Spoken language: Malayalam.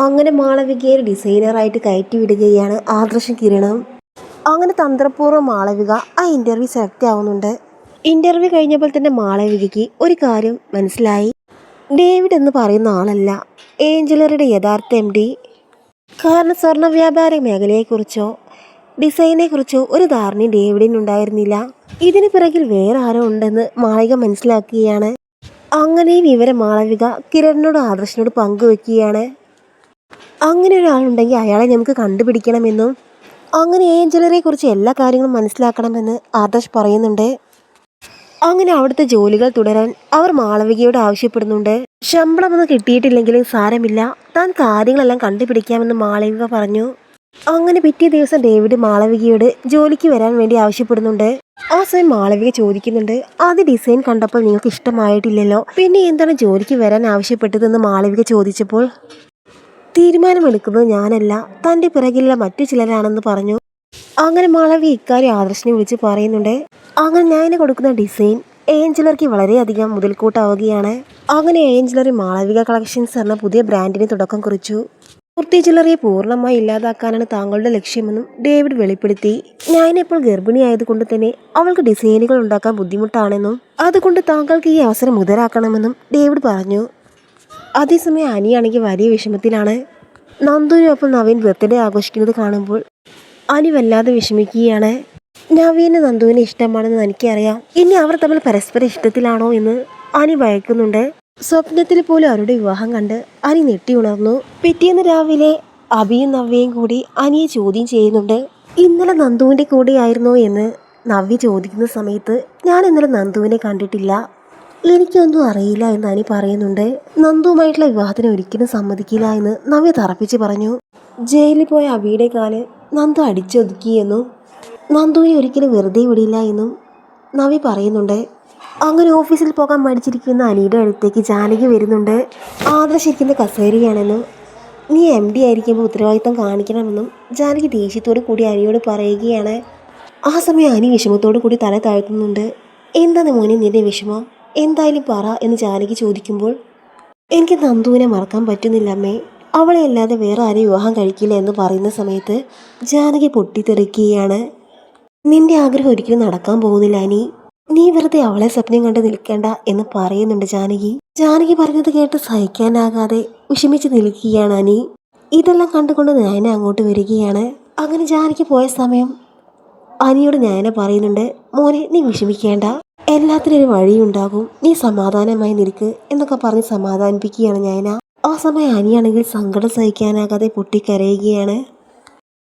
അങ്ങനെ മാളവികയെ ഡിസൈനറായിട്ട് കയറ്റി വിടുകയാണ് ആദർശം കിരണും. അങ്ങനെ തന്ത്രപൂർവ്വം മാളവിക ആ ഇൻ്റർവ്യൂ സെലക്ട് ആവുന്നുണ്ട്. ഇൻ്റർവ്യൂ കഴിഞ്ഞപ്പോൾ തന്നെ മാളവികയ്ക്ക് ഒരു കാര്യം മനസ്സിലായി. ഡേവിഡ് എന്ന് പറയുന്ന ആളല്ല ഏഞ്ചലറിയുടെ യഥാർത്ഥ MD. കാരണം സ്വർണ്ണ വ്യാപാര മേഖലയെക്കുറിച്ചോ ഡിസൈനെക്കുറിച്ചോ ഒരു ധാരണയും ഡേവിഡിനുണ്ടായിരുന്നില്ല. ഇതിന് പിറകിൽ വേറെ ആരോ ഉണ്ടെന്ന് മാളവിക മനസ്സിലാക്കുകയാണ്. അങ്ങനെ ഈ വിവരം മാളവിക കിരണിനോട് ആദർശിനോട് പങ്കുവെക്കുകയാണ്. അങ്ങനെ ഒരാളുണ്ടെങ്കിൽ അയാളെ നമുക്ക് കണ്ടുപിടിക്കണമെന്നും അങ്ങനെ ഏഞ്ചലറിയെ കുറിച്ച് എല്ലാ കാര്യങ്ങളും മനസ്സിലാക്കണമെന്ന് ആദർശ് പറയുന്നുണ്ട്. അങ്ങനെ അവിടുത്തെ ജോലികൾ തുടരാൻ അവർ മാളവികയോട് ആവശ്യപ്പെടുന്നുണ്ട്. ശമ്പളമൊന്നും കിട്ടിയിട്ടില്ലെങ്കിലും സാരമില്ല, താൻ കാര്യങ്ങളെല്ലാം കണ്ടുപിടിക്കാമെന്ന് മാളവിക പറഞ്ഞു. അങ്ങനെ പിറ്റേ ദിവസം ഡേവിഡ് മാളവികയോട് ജോലിക്ക് വരാൻ വേണ്ടി ആവശ്യപ്പെടുന്നുണ്ട്. ആ സമയം മാളവിക ചോദിക്കുന്നുണ്ട്, ആദ്യ ഡിസൈൻ കണ്ടപ്പോൾ നിങ്ങൾക്ക് ഇഷ്ടമായിട്ടില്ലല്ലോ, പിന്നെ എന്താണ് ജോലിക്ക് വരാൻ ആവശ്യപ്പെട്ടതെന്ന് മാളവിക ചോദിച്ചപ്പോൾ തീരുമാനമെടുക്കുന്നത് ഞാനല്ല, തൻ്റെ പിറകിലുള്ള മറ്റു ചിലരാണെന്ന് പറഞ്ഞു. അങ്ങനെ മാളവിക ഇക്കാര്യം ആദർശിനെ വിളിച്ച് പറയുന്നുണ്ട്. അങ്ങനെ ഞാൻ കൊടുക്കുന്ന ഡിസൈൻ ഏഞ്ചലറിക്ക് വളരെയധികം മുതൽക്കൂട്ടാവുകയാണ്. അങ്ങനെ ഏഞ്ചലറി മാളവിക കളക്ഷൻസ് എന്ന പുതിയ ബ്രാൻഡിന് തുടക്കം കുറിച്ചു. മൂർത്തി ജ്വല്ലറിയെ പൂർണ്ണമായി ഇല്ലാതാക്കാനാണ് താങ്കളുടെ ലക്ഷ്യമെന്നും ഡേവിഡ് വെളിപ്പെടുത്തി. ഞാനിപ്പോൾ ഗർഭിണിയായതുകൊണ്ട് തന്നെ അവൾക്ക് ഡിസൈനുകൾ ഉണ്ടാക്കാൻ ബുദ്ധിമുട്ടാണെന്നും അതുകൊണ്ട് താങ്കൾക്ക് ഈ അവസരം മുതലാക്കണമെന്നും ഡേവിഡ് പറഞ്ഞു. അതേസമയം അനിയാണെങ്കിൽ വലിയ വിഷമത്തിലാണ്. നന്ദുവിനൊപ്പം നവീൻ ബർത്ത്ഡേ ആഘോഷിക്കുന്നത് കാണുമ്പോൾ അനി വല്ലാതെ വിഷമിക്കുകയാണ്. നവീന് നന്ദുവിനെ ഇഷ്ടമാണെന്ന് എനിക്കറിയാം, ഇനി അവർ തമ്മിൽ പരസ്പര ഇഷ്ടത്തിലാണോ എന്ന് അനി ഭയക്കുന്നുണ്ട്. സ്വപ്നത്തിൽ പോലും അവരുടെ വിവാഹം കണ്ട് അനി ഞെട്ടി ഉണർന്നു. പിറ്റേന്ന് രാവിലെ അഭിയും നവ്യയും കൂടി അനിയെ ചോദ്യം ചെയ്യുന്നുണ്ട്. ഇന്നലെ നന്ദുവിൻ്റെ കൂടെയായിരുന്നോ എന്ന് നവ്യ ചോദിക്കുന്ന സമയത്ത് ഞാൻ ഇന്നലെ നന്ദുവിനെ കണ്ടിട്ടില്ല, എനിക്കൊന്നും അറിയില്ല എന്ന് അനി പറയുന്നുണ്ട്. നന്ദുവുമായിട്ടുള്ള വിവാഹത്തിന് ഒരിക്കലും സമ്മതിക്കില്ല എന്ന് നവ്യ തറപ്പിച്ച് പറഞ്ഞു. ജയിലിൽ പോയ അഭിയുടെ കാല് നന്ദു അടിച്ചൊതുക്കിയെന്നും നന്ദുവിനെ ഒരിക്കലും വെറുതെ വിടില്ല എന്നും നവ്യ പറയുന്നുണ്ട്. അങ്ങനെ ഓഫീസിൽ പോകാൻ മടിച്ചിരിക്കുന്ന അനിയുടെ അടുത്തേക്ക് ജാനകി വരുന്നുണ്ട്. ആദർശിരിക്കുന്ന കസേരയാണെന്നും നീ MD ആയിരിക്കുമ്പോൾ ഉത്തരവാദിത്തം കാണിക്കണമെന്നും ജാനകി ദേഷ്യത്തോടു കൂടി അനിയോട് പറയുകയാണ്. ആ സമയം അനി വിഷമത്തോടു കൂടി തല താഴ്ത്തുന്നുണ്ട്. എന്താണ് മോനെ നിന്റെ വിഷമം, എന്തായാലും പറ എന്ന് ജാനകി ചോദിക്കുമ്പോൾ എനിക്ക് നന്ദുവിനെ മറക്കാൻ പറ്റുന്നില്ല അമ്മേ, അവളെ അല്ലാതെ വേറെ ആരെയും വിവാഹം കഴിക്കില്ല എന്ന് പറയുന്ന സമയത്ത് ജാനകി പൊട്ടിത്തെറിക്കുകയാണ്. നിന്റെ ആഗ്രഹം ഒരിക്കലും നടക്കാൻ പോകുന്നില്ല അനി, നീ വെറുതെ അവളെ സ്വപ്നം കണ്ട് നിൽക്കേണ്ട എന്ന് പറയുന്നുണ്ട് ജാനകി. ജാനകി പറഞ്ഞത് കേട്ട് സഹിക്കാനാകാതെ വിഷമിച്ച് നിൽക്കുകയാണ് അനി. ഇതെല്ലാം കണ്ടുകൊണ്ട് നയന അങ്ങോട്ട് വരികയാണ്. അങ്ങനെ ജാനകി പോയ സമയം അനിയോട് നയന പറയുന്നുണ്ട്, മോനെ നീ വിഷമിക്കേണ്ട, എല്ലാത്തിനും ഒരു വഴിയുണ്ടാകും, നീ സമാധാനമായി നിൽക്ക് എന്നൊക്കെ പറഞ്ഞ് സമാധാനിപ്പിക്കുകയാണ് നയന. ആ സമയം അനിയാണെങ്കിൽ സങ്കടം സഹിക്കാനാകാതെ പൊട്ടിക്കരയുകയാണ്.